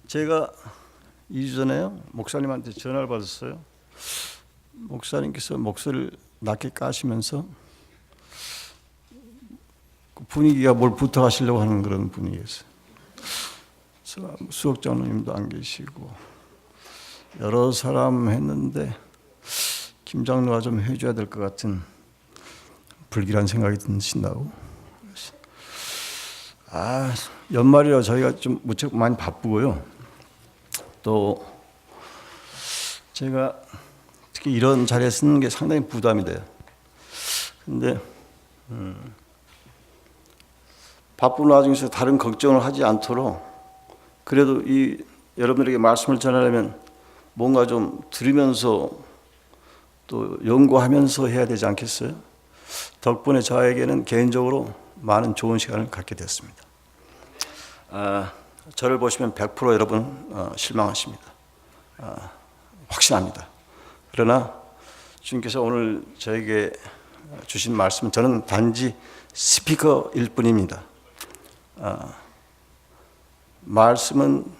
제가 2주 전에요 목사님한테 전화를 받았어요. 목사님께서 목소리를 낮게 까시면서 그 분위기가 뭘 부탁하시려고 하는 그런 분위기였어요. 수석 장로님도 안 계시고 여러 사람 했는데 김 장로가 좀 해줘야 될 것 같은 불길한 생각이 드신다고. 연말이라 저희가 좀 무척 많이 바쁘고요. 또 제가 특히 이런 자리에 쓰는 게 상당히 부담이 돼요. 근데 바쁜 와중에서 다른 걱정을 하지 않도록 그래도 여러분들에게 말씀을 전하려면 뭔가 좀 들으면서 또 연구하면서 해야 되지 않겠어요? 덕분에 저에게는 개인적으로 많은 좋은 시간을 갖게 됐습니다. 저를 보시면 100% 여러분 실망하십니다. 확신합니다. 그러나 주님께서 오늘 저에게 주신 말씀은 저는 단지 스피커일 뿐입니다. 말씀은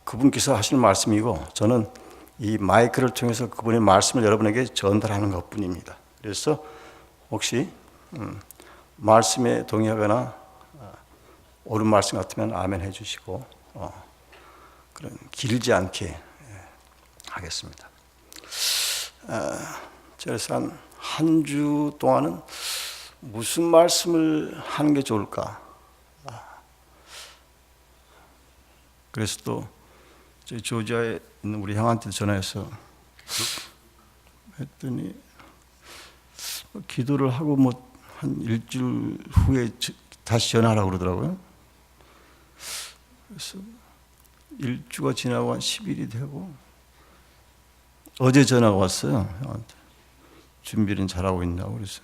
그분께서 하시는 말씀이고 저는 이 마이크를 통해서 그분의 말씀을 여러분에게 전달하는 것뿐입니다. 그래서 혹시 말씀에 동의하거나 옳은 말씀 같으면 아멘 해주시고 그런 길지 않게 하겠습니다. 그래서 한 주 동안은 무슨 말씀을 하는 게 좋을까? 그래서 또 저희 조지아에 있는 우리 형한테 전화해서 했더니 기도를 하고 뭐 한 일주일 후에 다시 전화하라고 그러더라고요. 그래서 일주가 지나고 한 10일이 되고 어제 전화가 왔어요. 형한테. 준비는 잘하고 있냐고 그래서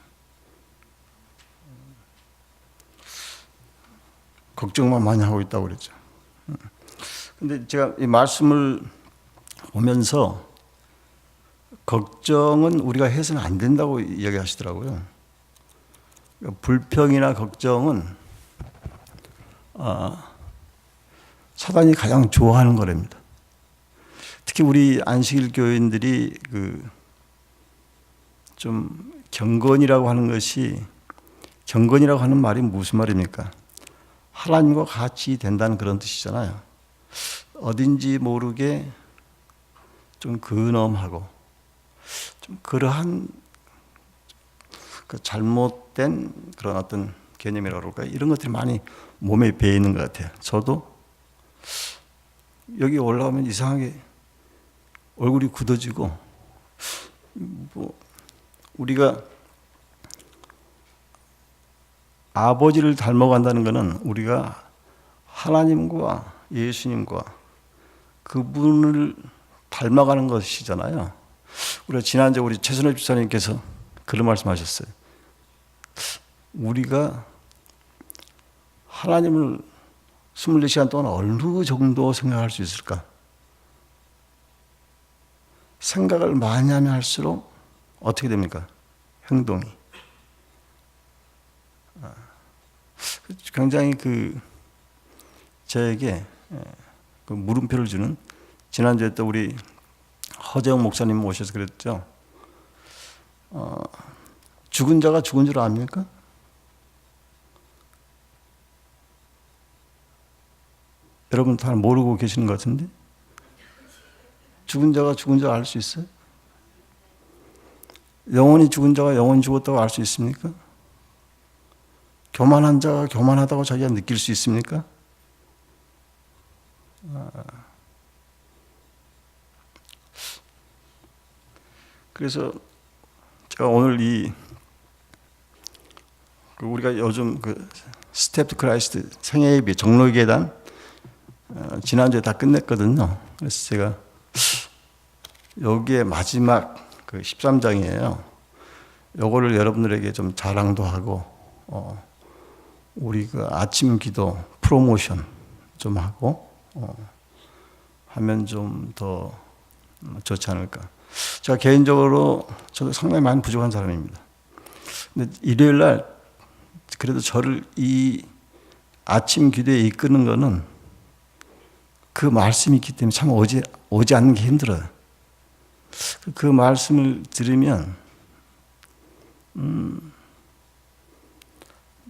걱정만 많이 하고 있다고 그랬죠. 근데 제가 이 말씀을 보면서 걱정은 우리가 해서는 안 된다고 이야기하시더라고요. 불평이나 걱정은 사단이 가장 좋아하는 거랍니다. 특히 우리 안식일 교인들이 좀 경건이라고 하는 것이, 경건이라고 하는 말이 무슨 말입니까? 하나님과 같이 된다는 그런 뜻이잖아요. 어딘지 모르게 좀 근엄하고 좀 그러한 그 잘못된 그런 어떤 개념이라고 그럴까요? 이런 것들이 많이 몸에 배어 있는 것 같아요. 저도 여기 올라오면 이상하게 얼굴이 굳어지고, 뭐 우리가 아버지를 닮아간다는 것은 우리가 하나님과 예수님과 그분을 닮아가는 것이잖아요. 우리가 지난주에 우리 최선호 집사님께서 그런 말씀하셨어요. 우리가 하나님을 24시간 동안 어느 정도 생각할 수 있을까? 생각을 많이 하면 할수록 어떻게 됩니까? 행동이. 굉장히 저에게 그 물음표를 주는, 지난주에 또 우리 허재영 목사님 오셔서 그랬죠. 죽은 자가 죽은 줄 압니까? 여러분 다 모르고 계시는 것 같은데? 죽은 자가 죽은 줄 알 수 있어요? 영원히 죽은 자가 영원히 죽었다고 알 수 있습니까? 교만한 자가 교만하다고 자기가 느낄 수 있습니까? 그래서 제가 오늘 우리가 요즘 스텝 투 크라이스트 생애예배 종로계단 지난주에 다 끝냈거든요. 그래서 제가 여기에 마지막 13장이에요. 요거를 여러분들에게 좀 자랑도 하고 우리 아침 기도 프로모션 좀 하고 하면 좀 더 좋지 않을까. 제가 개인적으로 저도 상당히 많이 부족한 사람입니다. 근데 일요일 날 그래도 저를 이 아침 기도에 이끄는 거는 그 말씀이 있기 때문에 참 오지 않는 게 힘들어요. 그 말씀을 들으면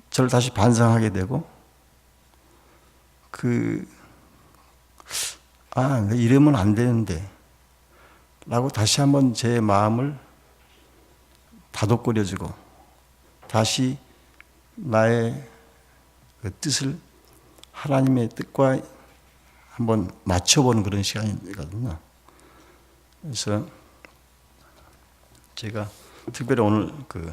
저를 다시 반성하게 되고 이러면 안 되는데 라고 다시 한번 제 마음을 다독거려주고 다시 나의 그 뜻을 하나님의 뜻과 한번 맞춰보는 그런 시간이거든요. 그래서 제가 특별히 오늘 그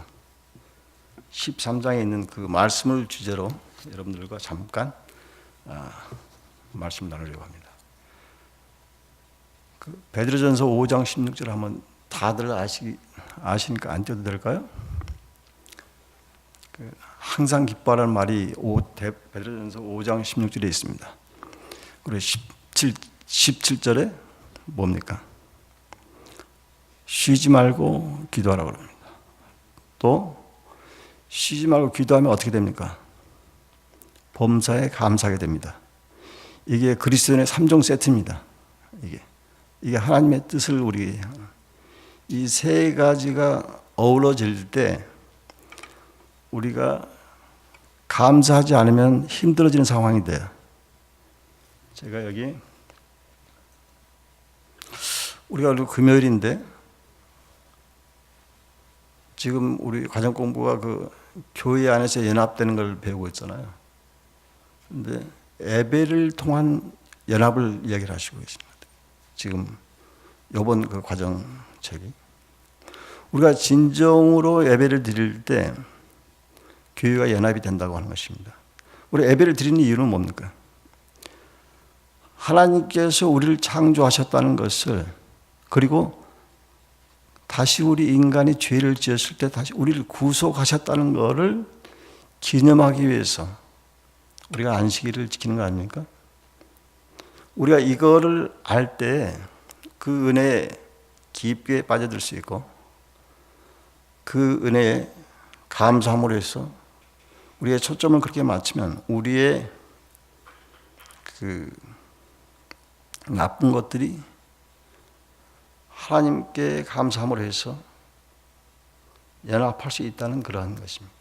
13장에 있는 그 말씀을 주제로 여러분들과 잠깐 말씀 나누려고 합니다. 그 베드로전서 5장 16절 한번 다들 아시니까 안 띄워도 될까요? 항상 기뻐하라는 말이 베드로전서 5장 16절에 있습니다. 그리고 17절에 뭡니까? 쉬지 말고 기도하라고 합니다. 또 쉬지 말고 기도하면 어떻게 됩니까? 범사에 감사하게 됩니다. 이게 그리스도인의 3종 세트입니다. 이게 하나님의 뜻을 우리 이 세 가지가 어우러질 때 우리가 감사하지 않으면 힘들어지는 상황이 돼요. 제가 여기 우리가 오늘 금요일인데 지금 우리 가정 공부가 그 교회 안에서 연합되는 걸 배우고 있잖아요. 근데 예배를 통한 연합을 이야기를 하시고 계십니다. 지금 이번 그 과정책이 우리가 진정으로 예배를 드릴 때 교회가 연합이 된다고 하는 것입니다. 우리 예배를 드리는 이유는 뭡니까? 하나님께서 우리를 창조하셨다는 것을, 그리고 다시 우리 인간이 죄를 지었을 때 다시 우리를 구속하셨다는 것을 기념하기 위해서 우리가 안식일을 지키는 거 아닙니까? 우리가 이거를 알 때 그 은혜에 깊게 빠져들 수 있고 그 은혜에 감사함으로 해서 우리의 초점을 그렇게 맞추면 우리의 그 나쁜 것들이 하나님께 감사함으로 해서 연합할 수 있다는 그러한 것입니다.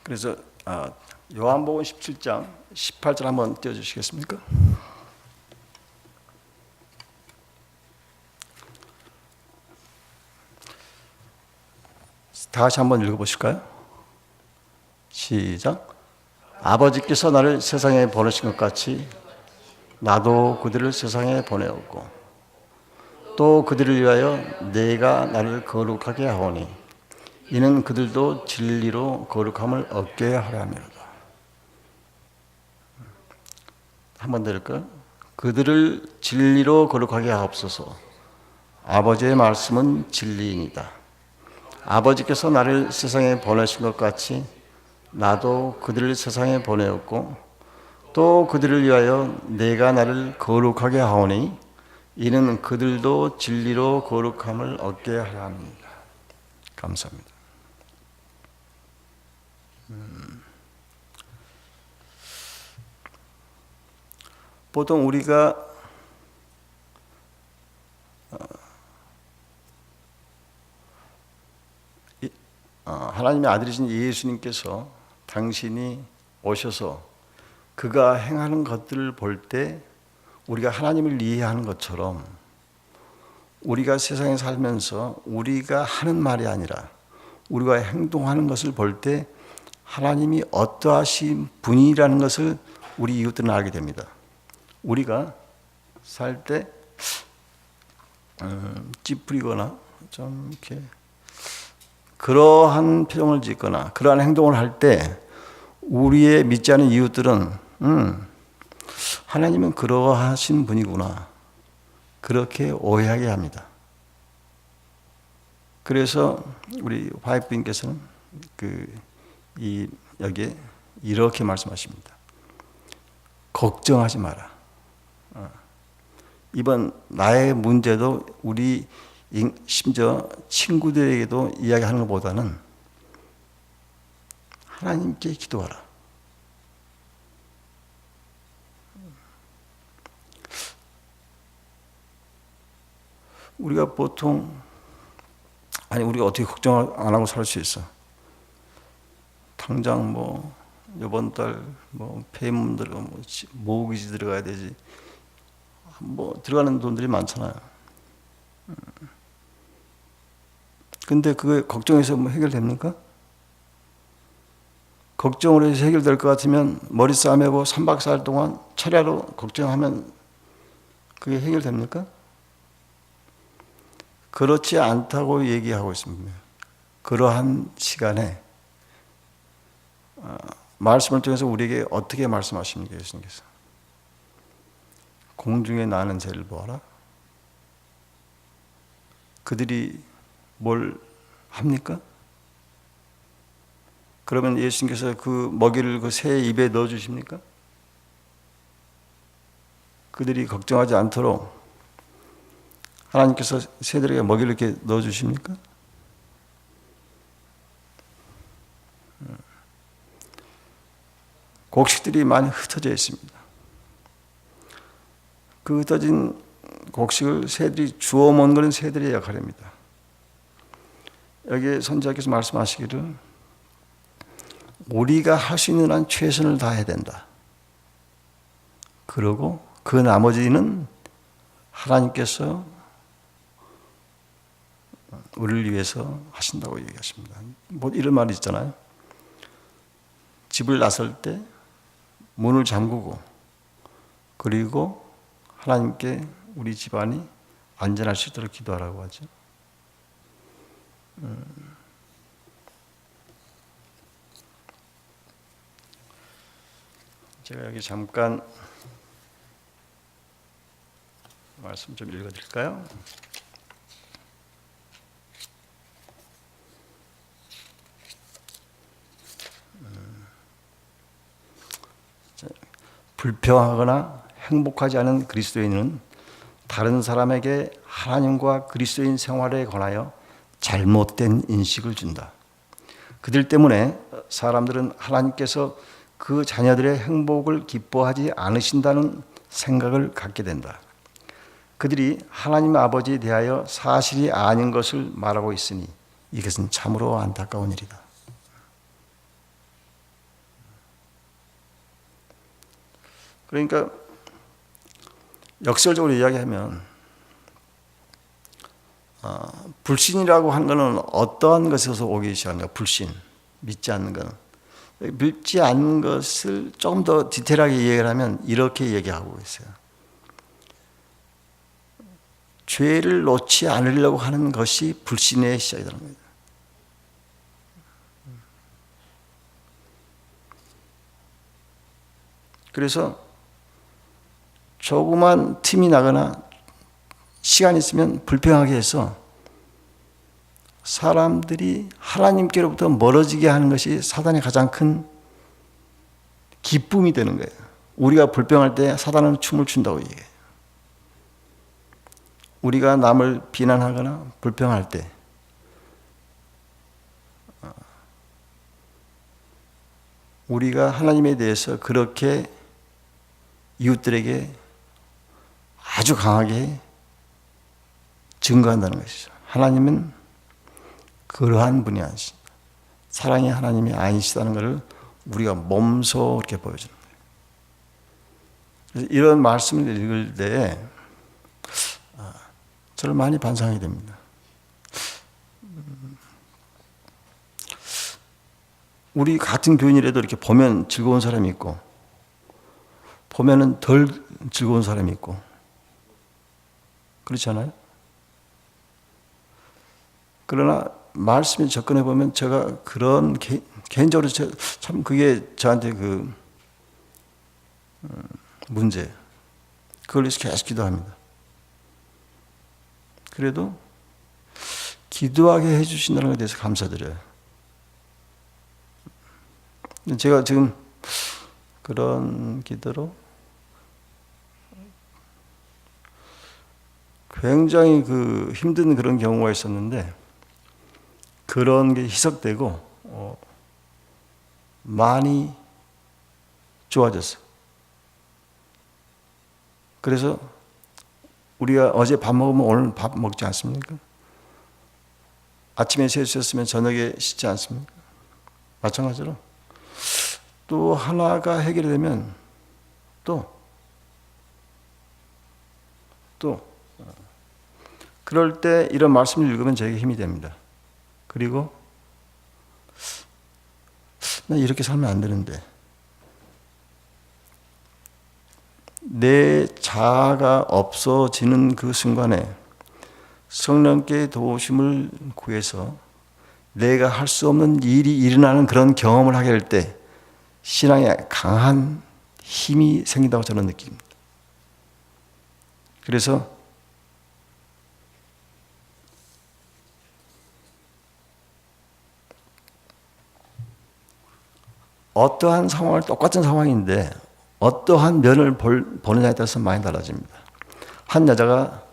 그래서 요한복음 17장 18절 한번 띄워주시겠습니까? 다 같이 한번 읽어보실까요? 시작. 아버지께서 나를 세상에 보내신 것 같이 나도 그들을 세상에 보내었고 또 그들을 위하여 내가 나를 거룩하게 하오니 이는 그들도 진리로 거룩함을 얻게 하려 함이로다. 한 번 더 읽을까요? 그들을 진리로 거룩하게 하옵소서. 아버지의 말씀은 진리이니다. 아버지께서 나를 세상에 보내신 것 같이 나도 그들을 세상에 보내었고 또 그들을 위하여 내가 나를 거룩하게 하오니 이는 그들도 진리로 거룩함을 얻게 하려 합니다. 감사합니다. 보통 우리가 하나님의 아들이신 예수님께서 당신이 오셔서 그가 행하는 것들을 볼 때 우리가 하나님을 이해하는 것처럼 우리가 세상에 살면서 우리가 하는 말이 아니라 우리가 행동하는 것을 볼 때 하나님이 어떠하신 분이라는 것을 우리 이웃들은 알게 됩니다. 우리가 살 때 찌푸리거나 좀 이렇게 그러한 표정을 짓거나 그러한 행동을 할 때 우리의 믿지 않은 이웃들은 하나님은 그러하신 분이구나 그렇게 오해하게 합니다. 그래서 우리 화이프님께서는 여기에 이렇게 말씀하십니다. 걱정하지 마라. 이번 나의 문제도 우리 심지어 친구들에게도 이야기하는 것보다는 하나님께 기도하라. 우리가 보통 우리가 어떻게 걱정 안 하고 살 수 있어? 당장 이번 달 페이문 들어가 모기지 들어가야 되지. 들어가는 돈들이 많잖아요. 근데 그게 걱정해서 해결됩니까? 걱정을 해서 해결될 것 같으면 머리 싸매고 3박 4일 동안 철야로 걱정하면 그게 해결됩니까? 그렇지 않다고 얘기하고 있습니다. 그러한 시간에 말씀을 통해서 우리에게 어떻게 말씀하십니까? 예수님께서 공중에 나는 새를 보아라. 그들이 뭘 합니까? 그러면 예수님께서 그 먹이를 그 새 입에 넣어 주십니까? 그들이 걱정하지 않도록 하나님께서 새들에게 먹이를 이렇게 넣어 주십니까? 곡식들이 많이 흩어져 있습니다. 그 흩어진 곡식을 새들이 주워 먹는 것은 새들의 역할입니다. 여기 선지자께서 말씀하시기를 우리가 할 수 있는 한 최선을 다해야 된다. 그러고 그 나머지는 하나님께서 우리를 위해서 하신다고 얘기하십니다. 이런 말이 있잖아요. 집을 나설 때 문을 잠그고 그리고 하나님께 우리 집안이 안전할 수 있도록 기도하라고 하죠. 제가 여기 잠깐 말씀 좀 읽어드릴까요? 불평하거나 행복하지 않은 그리스도인은 다른 사람에게 하나님과 그리스도인 생활에 관하여 잘못된 인식을 준다. 그들 때문에 사람들은 하나님께서 그 자녀들의 행복을 기뻐하지 않으신다는 생각을 갖게 된다. 그들이 하나님 아버지에 대하여 사실이 아닌 것을 말하고 있으니 이것은 참으로 안타까운 일이다. 그러니까 역설적으로 이야기하면 불신이라고 하는 것은 어떠한 것에서 오기 시작하는가? 불신, 믿지 않는 것은. 믿지 않는 것을 조금 더 디테일하게 얘기를 하면 이렇게 얘기하고 있어요. 죄를 놓지 않으려고 하는 것이 불신의 시작이라는 거예요. 그래서 조그만 틈이 나거나 시간이 있으면 불평하게 해서 사람들이 하나님께로부터 멀어지게 하는 것이 사단의 가장 큰 기쁨이 되는 거예요. 우리가 불평할 때 사단은 춤을 춘다고 얘기해요. 우리가 남을 비난하거나 불평할 때 우리가 하나님에 대해서 그렇게 이웃들에게 아주 강하게 증거한다는 것이죠. 하나님은 그러한 분이 아니십니다. 사랑의 하나님이 아니시다는 것을 우리가 몸소 이렇게 보여주는 거예요. 그래서 이런 말씀을 읽을 때 저를 많이 반성하게 됩니다. 우리 같은 교인이라도 이렇게 보면 즐거운 사람이 있고 보면은 덜 즐거운 사람이 있고 그렇지 않아요? 그러나 말씀에 접근해 보면 제가 그런 개인적으로 참 그게 저한테 그 문제. 그걸 위해서 계속 기도합니다. 그래도 기도하게 해주신다는 것에 대해서 감사드려요. 제가 지금 그런 기도로 굉장히 그 힘든 그런 경우가 있었는데 그런 게 희석되고 많이 좋아졌어. 그래서 우리가 어제 밥 먹으면 오늘 밥 먹지 않습니까? 아침에 세수했으면 저녁에 씻지 않습니까? 마찬가지로 또 하나가 해결이 되면 또 그럴 때 이런 말씀을 읽으면 저에게 힘이 됩니다. 그리고 나 이렇게 살면 안 되는데 내 자아가 없어지는 그 순간에 성령께 도우심을 구해서 내가 할 수 없는 일이 일어나는 그런 경험을 하게 될 때 신앙에 강한 힘이 생긴다고 저는 느낍니다. 그래서 어떠한 상황을 똑같은 상황인데 어떠한 면을 보느냐에 따라서 많이 달라집니다. 한 여자가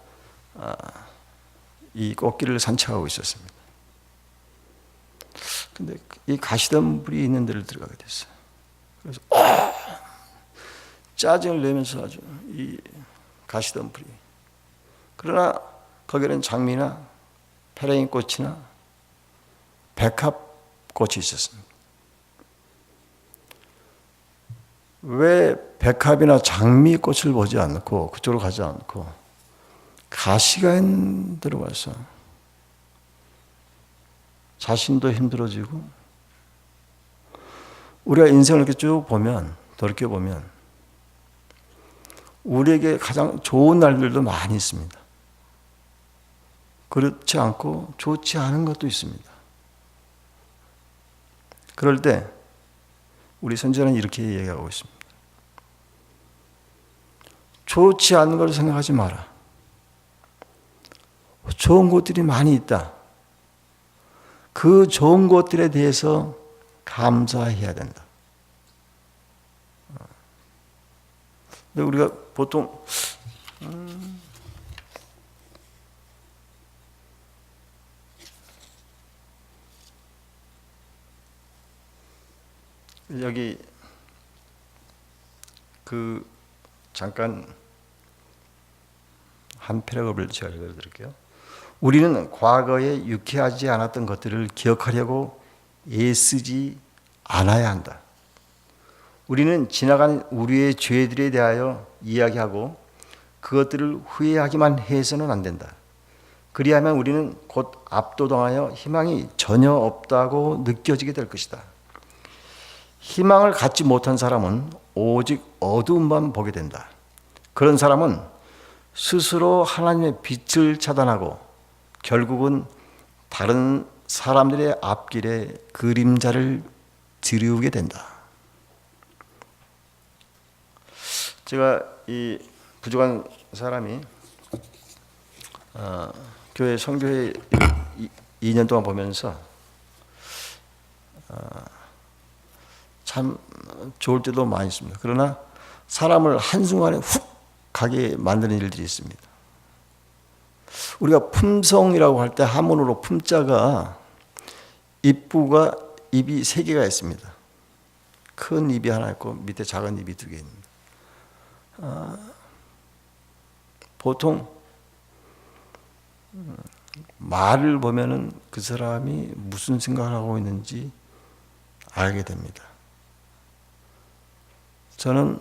이 꽃길을 산책하고 있었습니다. 근데 이 가시덤불이 있는 데를 들어가게 됐어요. 그래서 짜증을 내면서 아주 이 가시덤불이. 그러나 거기는 장미나 페레인꽃이나 백합꽃이 있었습니다. 왜 백합이나 장미꽃을 보지 않고 그쪽으로 가지 않고 가시가 있는 데로 가서 자신도 힘들어지고 우리가 인생을 이렇게 쭉 보면 돌이켜보면 우리에게 가장 좋은 날들도 많이 있습니다. 그렇지 않고 좋지 않은 것도 있습니다. 그럴 때 우리 선지자는 이렇게 얘기하고 있습니다. 좋지 않은 걸 생각하지 마라. 좋은 것들이 많이 있다. 그 좋은 것들에 대해서 감사해야 된다. 근데 우리가 보통 여기 잠깐 한 패러그래프를 제가 읽어드릴게요. 우리는 과거에 유쾌하지 않았던 것들을 기억하려고 애쓰지 않아야 한다. 우리는 지나간 우리의 죄들에 대하여 이야기하고 그것들을 후회하기만 해서는 안 된다. 그리하면 우리는 곧 압도당하여 희망이 전혀 없다고 느껴지게 될 것이다. 희망을 갖지 못한 사람은 오직 어두움만 보게 된다. 그런 사람은 스스로 하나님의 빛을 차단하고 결국은 다른 사람들의 앞길에 그림자를 드리우게 된다. 제가 이 부족한 사람이 교회 선교회 2년 동안 보면서 참 좋을 때도 많이 있습니다. 그러나 사람을 한순간에 훅 가게 만드는 일들이 있습니다. 우리가 품성이라고 할 때 한문으로 품자가 입부가 입이 3개가 있습니다. 큰 입이 하나 있고 밑에 작은 입이 2개 있습니다. 보통 말을 보면은 그 사람이 무슨 생각을 하고 있는지 알게 됩니다. 저는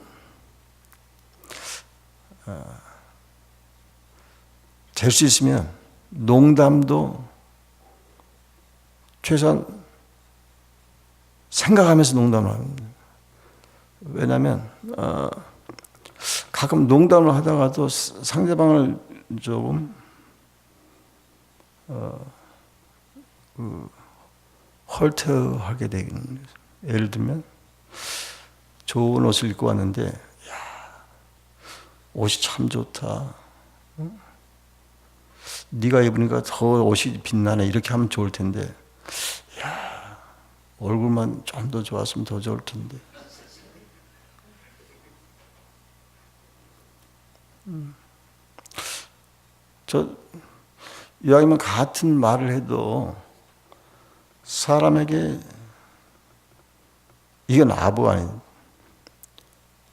될 수 있으면 농담도 최소한 생각하면서 농담을 합니다. 왜냐하면 가끔 농담을 하다가도 상대방을 조금 헐트하게 되는. 예를 들면 좋은 옷을 입고 왔는데 야, 옷이 참 좋다. 네가 입으니까 더 옷이 빛나네. 이렇게 하면 좋을 텐데 야, 얼굴만 좀 더 좋았으면 더 좋을 텐데. 저 이왕이면 같은 말을 해도 사람에게 이건 아부가 아니에요.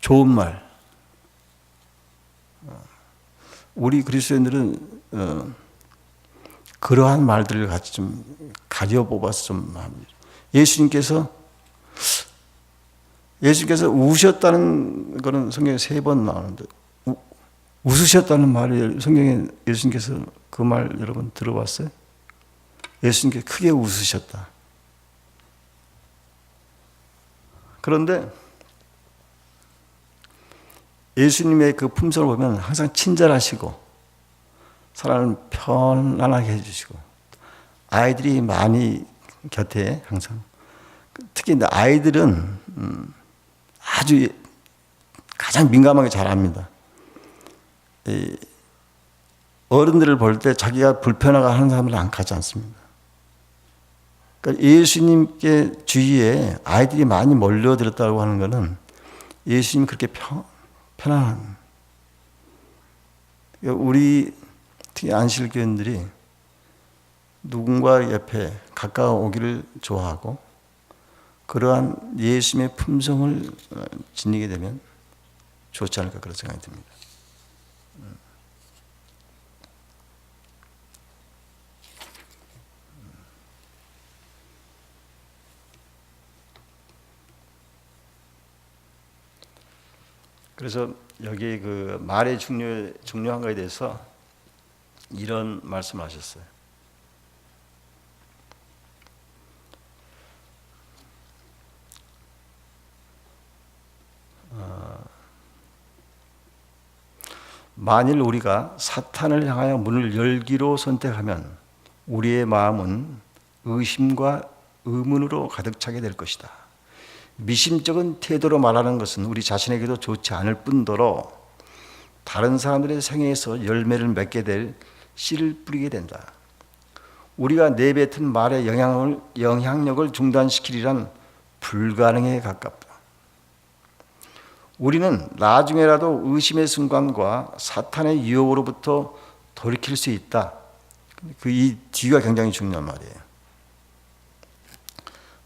좋은 말. 우리 그리스도인들은 그러한 말들을 같이 좀 가려 뽑아서 좀 합니다. 예수님께서 우셨다는 거는 성경에 3번 나오는데 웃으셨다는 말이 성경에 예수님께서 그 말 여러분 들어봤어요? 예수님께서 크게 웃으셨다. 그런데 예수님의 그 품성을 보면 항상 친절하시고 사람을 편안하게 해주시고 아이들이 많이 곁에 항상 특히 아이들은 아주 가장 민감하게 잘합니다. 어른들을 볼 때 자기가 불편하게 하는 사람들은 안 가지 않습니다. 그러니까 예수님께 주위에 아이들이 많이 몰려들었다고 하는 것은 예수님이 그렇게 편안한. 우리 특히 안실교인들이 누군가 옆에 가까워오기를 좋아하고 그러한 예수님의 품성을 지니게 되면 좋지 않을까 그런 생각이 듭니다. 그래서 여기 그 말의 중요한 거에 대해서 이런 말씀을 하셨어요. 만일 우리가 사탄을 향하여 문을 열기로 선택하면 우리의 마음은 의심과 의문으로 가득 차게 될 것이다. 미심쩍은 태도로 말하는 것은 우리 자신에게도 좋지 않을 뿐더러 다른 사람들의 생애에서 열매를 맺게 될 씨를 뿌리게 된다. 우리가 내뱉은 말의 영향력을 중단시키리란 불가능에 가깝다. 우리는 나중에라도 의심의 순간과 사탄의 유혹으로부터 돌이킬 수 있다. 이 뒤가 굉장히 중요한 말이에요.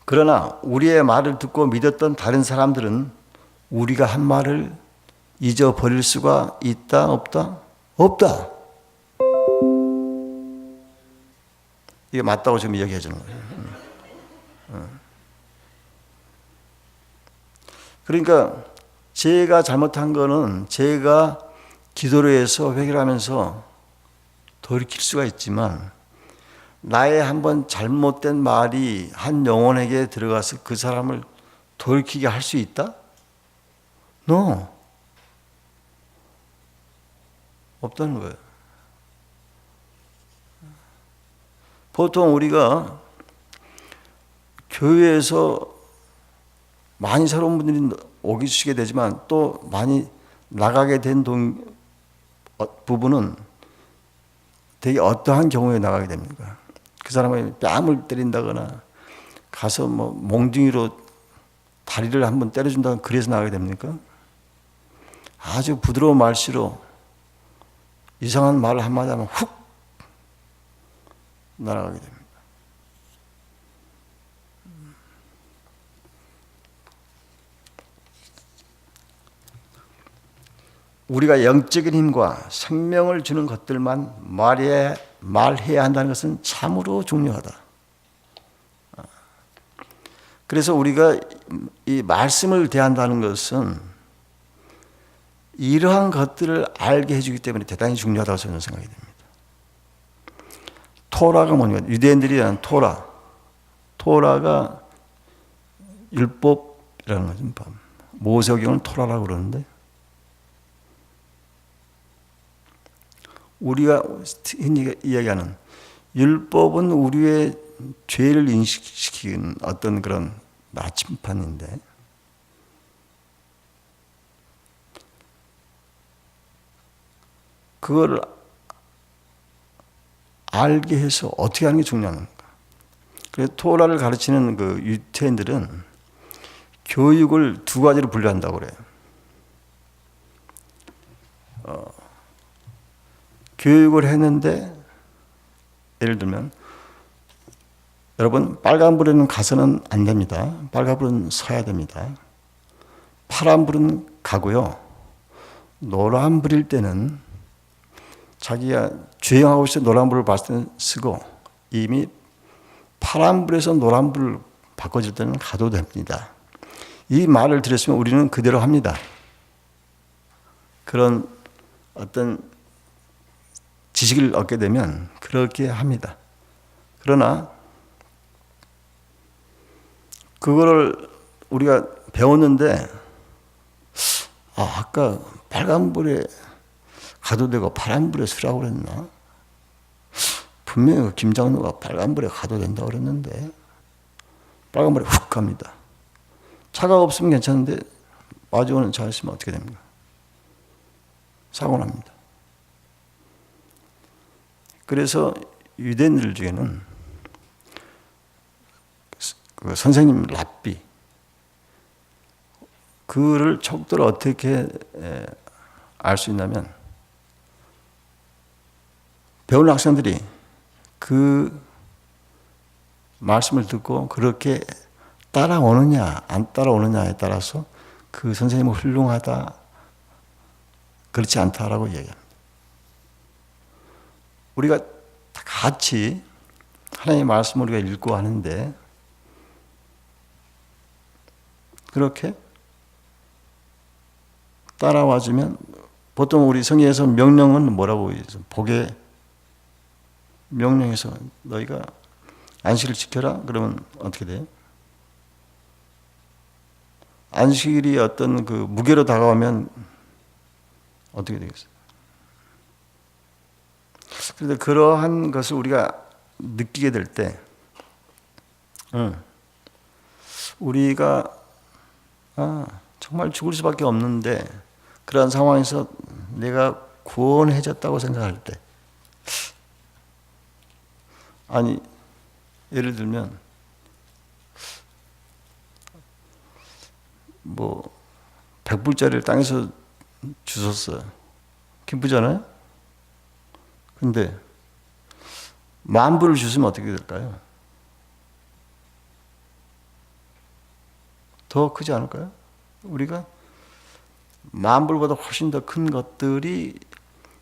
그러나 우리의 말을 듣고 믿었던 다른 사람들은 우리가 한 말을 잊어버릴 수가 있다, 없다? 없다. 이게 맞다고 지금 이야기해 주는 거예요. 그러니까 제가 잘못한 거는 제가 기도를 해서 회개하면서 돌이킬 수가 있지만 나의 한번 잘못된 말이 한 영혼에게 들어가서 그 사람을 돌이키게 할 수 있다? No. 없다는 거예요. 보통 우리가 교회에서 많이 새로운 분들이 오시게 되지만 또 많이 나가게 된 부분은 되게 어떠한 경우에 나가게 됩니까? 그 사람이 뺨을 때린다거나 가서 뭐 몽둥이로 다리를 한번 때려준다거나 그래서 나가게 됩니까? 아주 부드러운 말씨로 이상한 말을 한마디 하면 훅 날아가게 됩니다. 우리가 영적인 힘과 생명을 주는 것들만 말해야 한다는 것은 참으로 중요하다. 그래서 우리가 이 말씀을 대한다는 것은 이러한 것들을 알게 해주기 때문에 대단히 중요하다고 저는 생각이 됩니다. 토라가 뭡니까? 유대인들이 하는 토라가 율법이라는 거죠. 모세오경은 토라라고 그러는데 우리가 흔히 이야기하는 율법은 우리의 죄를 인식시키는 어떤 그런 나침판인데 그걸 알게 해서 어떻게 하는 게 중요한가. 그래서 토라를 가르치는 그 유태인들은 교육을 두 가지로 분류한다고 그래요. 교육을 했는데 예를 들면 여러분, 빨간불에는 가서는 안 됩니다. 빨간불은 서야 됩니다. 파란불은 가고요. 노란불일 때는 자기가 주행하고 있을 때 노란불을 봤을 때는 쓰고, 이미 파란불에서 노란불을 바꿔줄 때는 가도 됩니다. 이 말을 들었으면 우리는 그대로 합니다. 그런 어떤 지식을 얻게 되면 그렇게 합니다. 그러나 그거를 우리가 배웠는데, 아까 빨간불에 가도 되고 파란불에 서라고 그랬나? 분명히 김 장로가 빨간불에 가도 된다고 그랬는데 빨간불에 훅 갑니다. 차가 없으면 괜찮은데 마주오는 차 있으면 어떻게 됩니까? 사고 납니다. 그래서 유대인들 중에는 그 선생님 랍비, 그를 척도를 어떻게 알 수 있냐면, 배우는 학생들이 그 말씀을 듣고 그렇게 따라오느냐 안 따라오느냐에 따라서 그 선생님은 훌륭하다, 그렇지 않다라고 얘기합니다. 우리가 같이 하나님의 말씀을 우리가 읽고 하는데, 그렇게 따라와주면, 보통 우리 성경에서 명령은 뭐라고 해서 복의 명령에서 너희가 안식을 지켜라 그러면 어떻게 돼요? 안식일이 어떤 그 무게로 다가오면 어떻게 되겠어요? 그런데 그러한 것을 우리가 느끼게 될 때, 우리가 정말 죽을 수밖에 없는데 그러한 상황에서 내가 구원해졌다고 생각할 때, 아니 예를 들면 뭐 100불짜리를 땅에서 주웠어요. 기쁘잖아요? 근데 10,000불을 주시면 어떻게 될까요? 더 크지 않을까요? 우리가 10,000불보다 훨씬 더 큰 것들이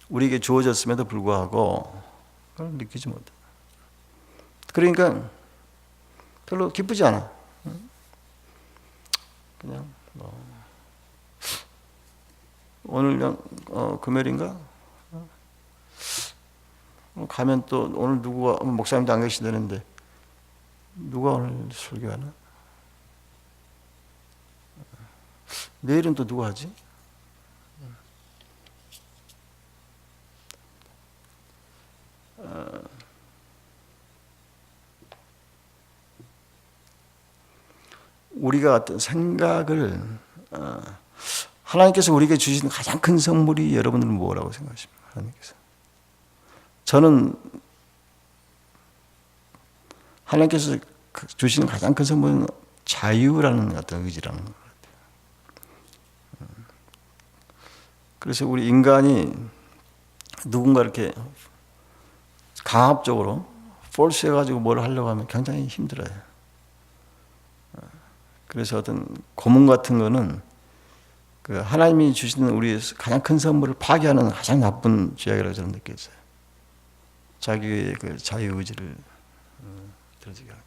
우리에게 주어졌음에도 불구하고 그걸 느끼지 못해. 그러니까 별로 기쁘지 않아. 그냥 오늘 금요일인가? 가면 또 오늘 누구가, 목사님도 안 계시다는데 누가 오늘 설교하나? 내일은 또 누가 하지? 우리가 어떤 생각을, 하나님께서 우리에게 주신 가장 큰 선물이 여러분들은 뭐라고 생각하십니까? 하나님께서. 저는 하나님께서 주시는 가장 큰 선물은 자유라는 어떤 의지라는 것 같아요. 그래서 우리 인간이 누군가 이렇게 강압적으로 폴스 해가지고 뭘 하려고 하면 굉장히 힘들어요. 그래서 어떤 고문 같은 거는 그 하나님이 주시는 우리 가장 큰 선물을 파괴하는 가장 나쁜 죄악이라고 저는 느꼈어요. 자기의 그 자유의지를 들어주게 하니까.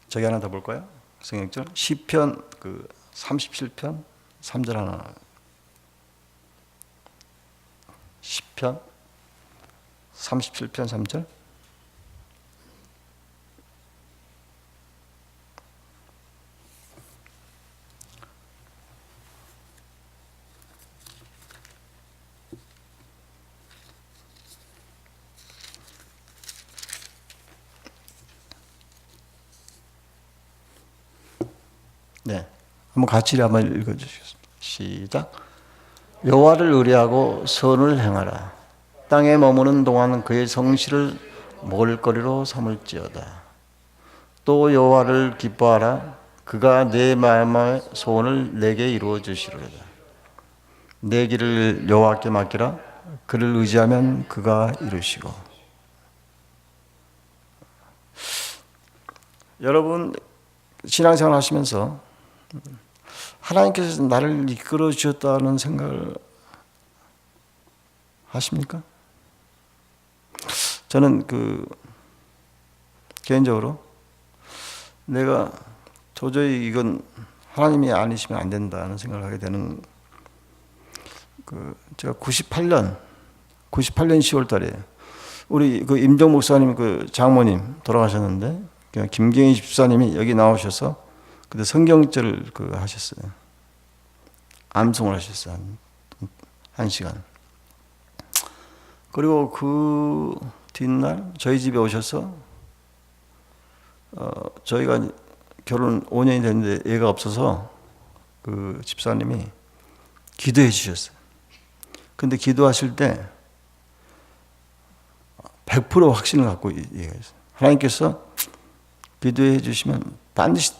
저기 하나 더 볼까요? 성경절 시편 그 37편 3절 하나. 시편 37편 3절. 네, 한번 같이 한번 읽어주시겠습니다. 시작. 여호와를 의뢰하고 선을 행하라. 땅에 머무는 동안 그의 성실을 먹을거리로 삼을지어다. 또 여호와를 기뻐하라. 그가 내 마음의 소원을 내게 이루어 주시리로다. 내 길을 여호와께 맡기라. 그를 의지하면 그가 이루시고. 여러분 신앙생활 하시면서 하나님께서 나를 이끌어 주셨다는 생각을 하십니까? 저는 개인적으로 내가 도저히 이건 하나님이 아니시면 안 된다는 생각을 하게 되는 제가 98년 10월 달에 우리 임종 목사님 장모님 돌아가셨는데 김경희 집사님이 여기 나오셔서 그때 성경절을 하셨어요. 암송을 하셨어요. 한 시간. 그리고 그 뒷날 저희 집에 오셔서 저희가 결혼 5년이 됐는데 애가 없어서 그 집사님이 기도해 주셨어요. 근데 기도하실 때 100% 확신을 갖고 얘기했어요. 하나님께서 기도해 주시면 반드시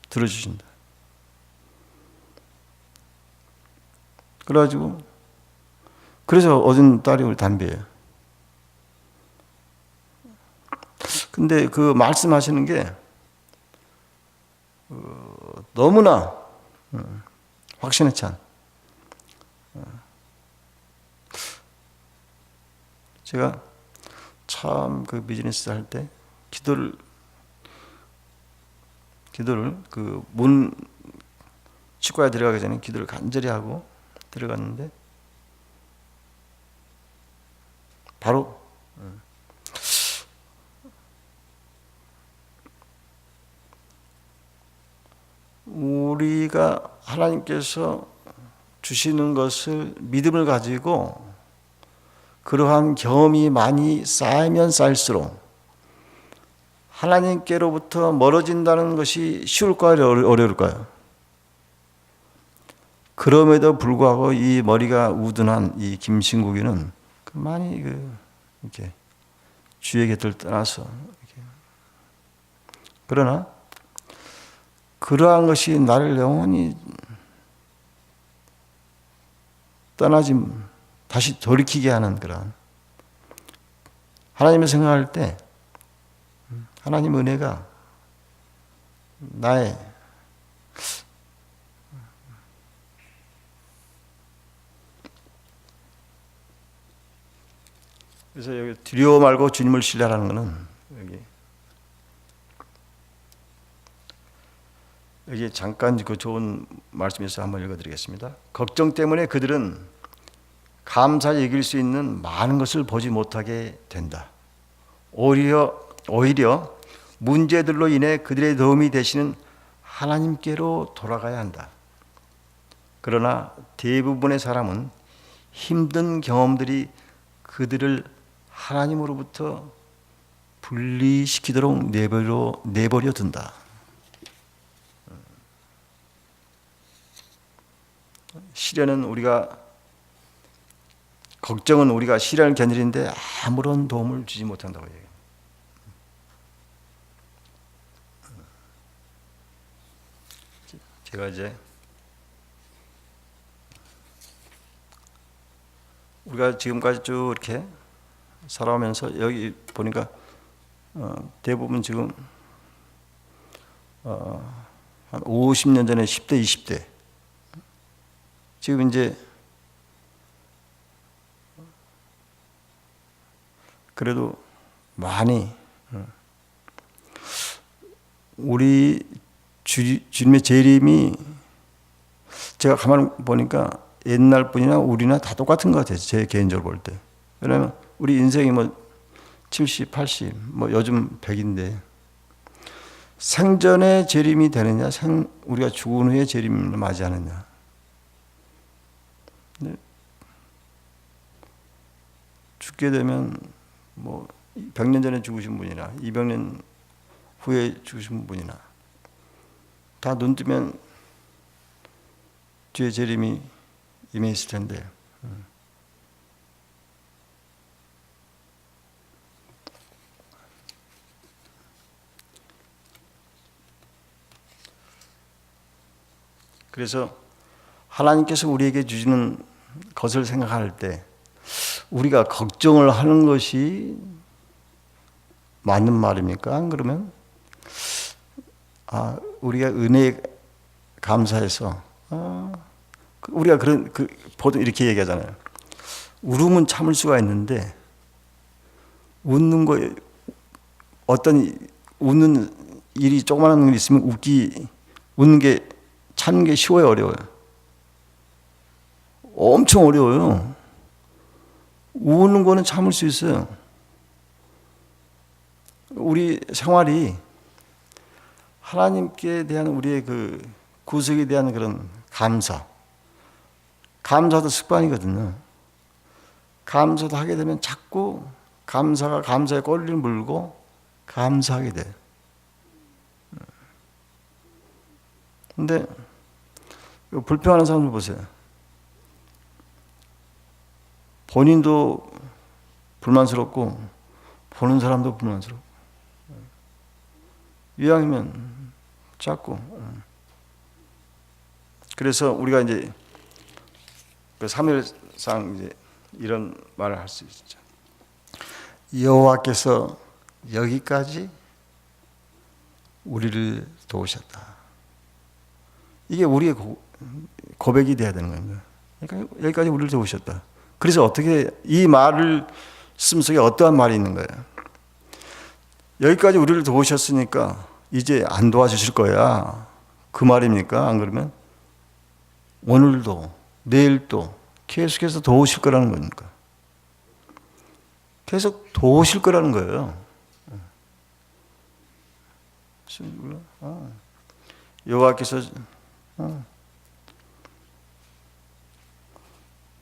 들어주신다. 그래가지고 그래서 얻은 딸이 우리 담배예요. 근데 그 말씀하시는 게 너무나 확신에 찬. 제가 참 비즈니스 할 때 기도를 문 치과에 들어가기 전에 기도를 간절히 하고 들어갔는데 바로 우리가 하나님께서 주시는 것을 믿음을 가지고 그러한 경험이 많이 쌓이면 쌓일수록 하나님께로부터 멀어진다는 것이 쉬울까요? 어려울까요? 그럼에도 불구하고 이 머리가 우둔한 이 김신국이는 많이 이렇게 주의 곁을 떠나서 이렇게. 그러나 그러한 것이 나를 영원히 떠나지 다시 돌이키게 하는 그런 하나님을 생각할 때 하나님 은혜가 나의 그래서 여기 두려워 말고 주님을 신뢰하라는 것은 여기 잠깐 좋은 말씀에서 한번 읽어드리겠습니다. 걱정 때문에 그들은 감사히 여길 수 있는 많은 것을 보지 못하게 된다. 오히려 문제들로 인해 그들의 도움이 되시는 하나님께로 돌아가야 한다. 그러나 대부분의 사람은 힘든 경험들이 그들을 하나님으로부터 분리시키도록 내버려 둔다. 걱정은 우리가 시련을 견디는데 아무런 도움을 주지 못한다고 얘기해요. 제가 이제 우리가 지금까지 쭉 이렇게 살아오면서 여기 보니까 대부분 지금 한 50년 전에 10대, 20대 지금 이제 그래도 많이 우리 주님의 재림이 제가 가만히 보니까 옛날 분이나 우리나 다 똑같은 것 같아요. 제 개인적으로 볼 때. 왜냐하면 우리 인생이 70, 80, 요즘 100인데 생전에 재림이 되느냐, 우리가 죽은 후에 재림을 맞이하느냐. 죽게 되면 100년 전에 죽으신 분이나 200년 후에 죽으신 분이나 다 눈 뜨면 뒤에 재림이 임해 있을 텐데 그래서 하나님께서 우리에게 주시는 것을 생각할 때 우리가 걱정을 하는 것이 맞는 말입니까? 그러면 우리가 은혜에 감사해서 우리가 보통 이렇게 얘기하잖아요. 울음은 참을 수가 있는데 웃는 거 어떤 웃는 일이 조그마한 일이 있으면 웃는 게 참는 게 쉬워요, 어려워요? 엄청 어려워요. 우는 거는 참을 수 있어요. 우리 생활이 하나님께 대한 우리의 그 구속에 대한 그런 감사도 습관이거든요. 감사도 하게 되면 자꾸 감사가 감사의 꼬리를 물고 감사하게 돼요. 근데 불평하는 사람들 보세요. 본인도 불만스럽고 보는 사람도 불만스럽고 이왕이면 자꾸 그래서 우리가 이제 그 사무엘상 이제 이런 말을 할 수 있죠. 여호와께서 여기까지 우리를 도우셨다. 이게 우리의 고백이 돼야 되는 겁니다. 그러니까 여기까지 우리를 도우셨다. 그래서 어떻게 이 말을 쓰면 속에 어떠한 말이 있는 거예요? 여기까지 우리를 도우셨으니까 이제 안 도와주실 거야. 그 말입니까? 안 그러면 오늘도 내일도 계속해서 도우실 거라는 거니까. 계속 도우실 거라는 거예요. 여호와께서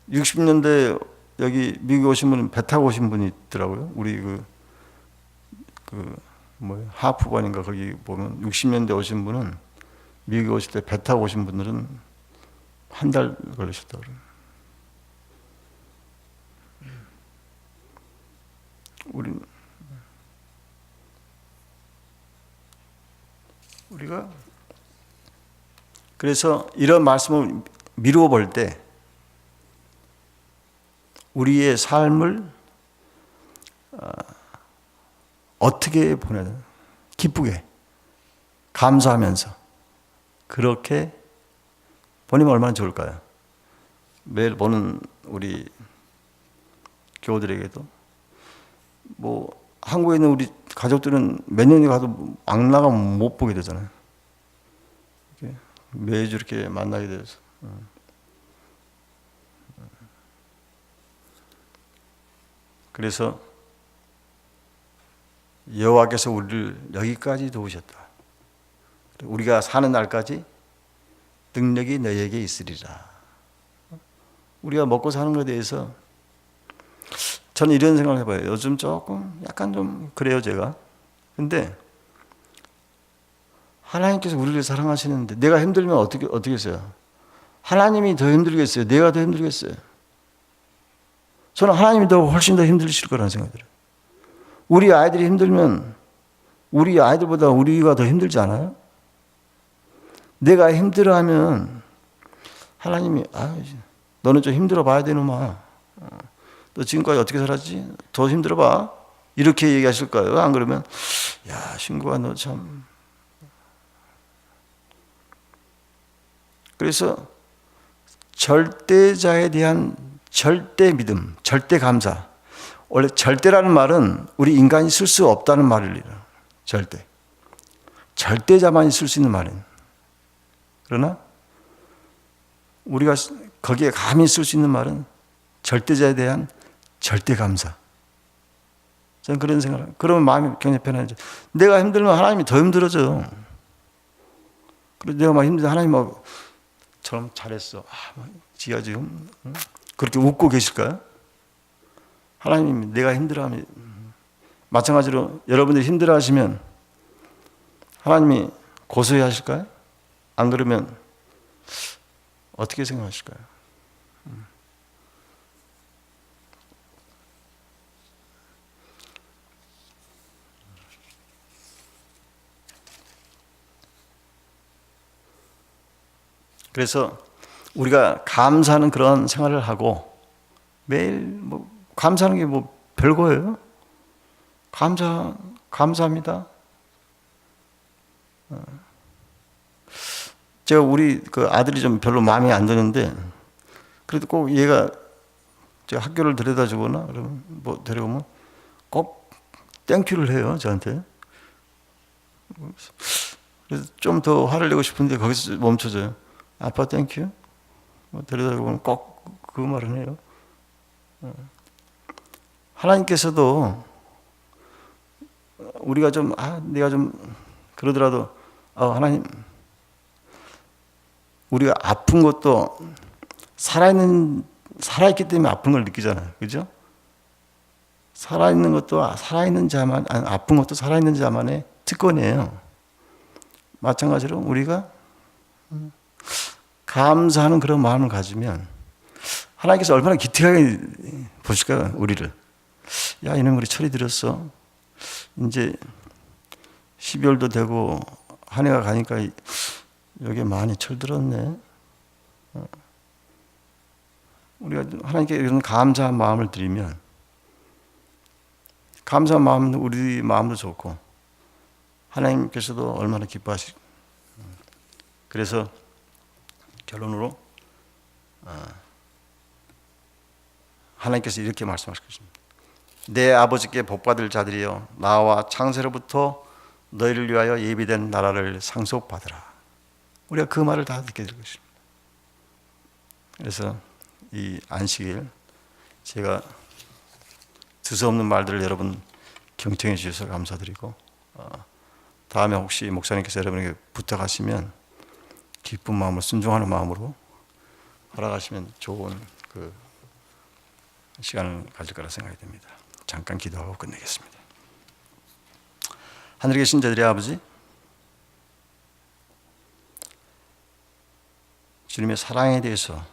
60년대 여기 미국에 오신 분은 배 타고 오신 분이 있더라고요. 우리 하프반인가 거기 보면 60년대 오신 분은 미국에 오실 때 배 타고 오신 분들은 한 달 걸리셨다고 그래요. 우리가 그래서 이런 말씀을 미루어 볼 때 우리의 삶을 어떻게 보내야 되나? 기쁘게 감사하면서 그렇게 보내면 얼마나 좋을까요? 매일 보는 우리 교우들에게도 한국에 있는 우리 가족들은 몇 년이 가도 안 나가면 못 보게 되잖아요. 매주 이렇게 만나게 돼서. 그래서 여호와께서 우리를 여기까지 도우셨다. 우리가 사는 날까지 능력이 너에게 있으리라. 우리가 먹고 사는 것에 대해서 저는 이런 생각을 해봐요. 요즘 조금 약간 좀 그래요, 제가. 근데 하나님께서 우리를 사랑하시는데 내가 힘들면 어떻게 했어요? 하나님이 더 힘들겠어요? 내가 더 힘들겠어요? 저는 하나님이 훨씬 더 힘드실 거라는 생각이 들어요. 우리 아이들이 힘들면 우리 아이들보다 우리가 더 힘들지 않아요? 내가 힘들어하면 하나님이 너는 좀 힘들어 봐야 되는구나. 너 지금까지 어떻게 살았지? 더 힘들어 봐. 이렇게 얘기하실 거예요. 안 그러면 야 신구야 너 참. 그래서 절대자에 대한 절대 믿음, 절대 감사. 원래 절대라는 말은 우리 인간이 쓸 수 없다는 말을 해요. 절대. 절대자만이 쓸 수 있는 말이에요. 그러나 우리가 거기에 감히 쓸 수 있는 말은 절대자에 대한 절대 감사. 저는 그런 생각을 해요. 그러면 마음이 굉장히 편안해져. 내가 힘들면 하나님이 더 힘들어져. 그래서 내가 막 힘들어 하나님 저럼 잘했어. 지가 지금 그렇게 웃고 계실까요? 하나님이 내가 힘들어하면 마찬가지로 여러분들이 힘들어하시면 하나님이 고소해 하실까요? 안 그러면 어떻게 생각하실까요? 그래서 우리가 감사하는 그런 생활을 하고 매일 뭐 감사하는 게 뭐 별거예요. 감사합니다. 제가 우리 그 아들이 좀 별로 마음에 안 드는데 그래도 꼭 얘가 제가 학교를 데려다 주거나 그러면 뭐 데려오면 꼭 땡큐를 해요, 저한테. 그래서 좀 더 화를 내고 싶은데 거기서 멈춰져요. 아빠 땡큐? 뭐 데려다 주면 꼭 그 말은 해요. 하나님께서도 우리가 좀, 내가 좀 그러더라도, 하나님, 우리가 아픈 것도 살아있기 때문에 아픈 걸 느끼잖아요. 그죠? 살아있는 것도 살아있는 자만, 아픈 것도 살아있는 자만의 특권이에요. 마찬가지로 우리가 감사하는 그런 마음을 가지면 하나님께서 얼마나 기특하게 보실까요, 우리를. 야, 이놈 우리 철이 들었어. 이제 12월도 되고 한 해가 가니까 여기에 많이 철들었네. 우리가 하나님께 이런 감사한 마음을 드리면 감사한 마음은 우리 마음도 좋고 하나님께서도 얼마나 기뻐하시고. 그래서 결론으로 하나님께서 이렇게 말씀하실 것입니다. 내 아버지께 복받을 자들이여 나와 창세로부터 너희를 위하여 예비된 나라를 상속받으라. 우리가 그 말을 다 듣게 될 것입니다. 그래서 이 안식일 제가 두서없는 말들을 여러분 경청해 주셔서 감사드리고 다음에 혹시 목사님께서 여러분에게 부탁하시면 기쁜 마음으로 순종하는 마음으로 허락하시면 좋은 그 시간을 가질 거라 생각이 됩니다. 잠깐 기도하고 끝내겠습니다. 하늘에 계신 저들의 아버지, 주님의 사랑에 대해서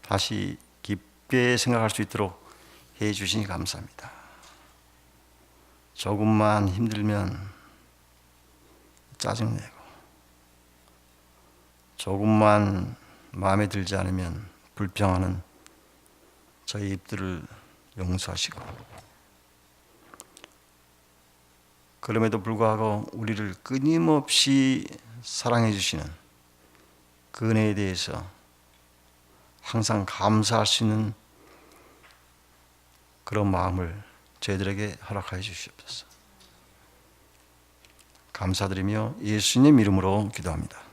다시 깊게 생각할 수 있도록 해 주시니 감사합니다. 조금만 힘들면 짜증내고 조금만 마음에 들지 않으면 불평하는 저희 입들을 용서하시고 그럼에도 불구하고 우리를 끊임없이 사랑해 주시는 그 은혜에 대해서 항상 감사할 수 있는 그런 마음을 저희들에게 허락하여 주시옵소서. 감사드리며 예수님 이름으로 기도합니다.